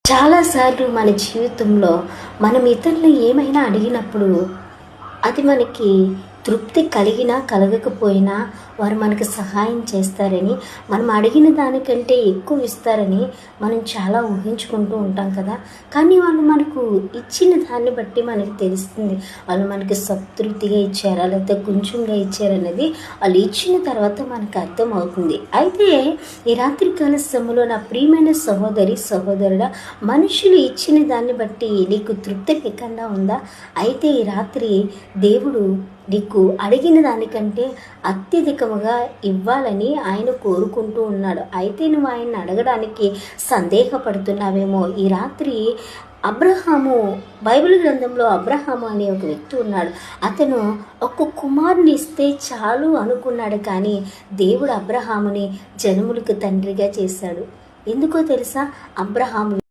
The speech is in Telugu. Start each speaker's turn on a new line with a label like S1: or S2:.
S1: చాలాసార్లు మన జీవితంలో మనం ఇతరులు ఏమైనా అడిగినప్పుడు అది మనకి తృప్తి కలిగినా కలగకపోయినా వారు మనకు సహాయం చేస్తారని, మనం అడిగిన దానికంటే ఎక్కువ ఇస్తారని మనం చాలా ఊహించుకుంటూ ఉంటాం కదా. కానీ వాళ్ళు మనకు ఇచ్చిన దాన్ని బట్టి మనకు తెలుస్తుంది వాళ్ళు మనకి సంతృప్తిగా ఇచ్చారా లేకపోతే కొంచెంగా ఇచ్చారనేది వాళ్ళు ఇచ్చిన తర్వాత మనకు అర్థమవుతుంది. అయితే ఈ రాత్రికాల సమయంలో నా ప్రియమైన సహోదరి సహోదరుడా, మనుషులు ఇచ్చిన దాన్ని బట్టి నీకు తృప్తి లేకుండా ఉందా? అయితే ఈ రాత్రి దేవుడు నీకు అడిగిన దానికంటే అత్యధికముగా ఇవ్వాలని ఆయన కోరుకుంటూ ఉన్నాడు. అయితే నువ్వు ఆయన్ని అడగడానికి సందేహపడుతున్నావేమో. ఈ రాత్రి అబ్రహాము, బైబిల్ గ్రంథంలో అబ్రహాము అనే ఒక వ్యక్తి ఉన్నాడు. అతను ఒక కుమారుని ఇస్తే చాలు అనుకున్నాడు, కానీ దేవుడు అబ్రహాముని జనములకు తండ్రిగా చేశాడు. ఎందుకో తెలుసా? అబ్రహాము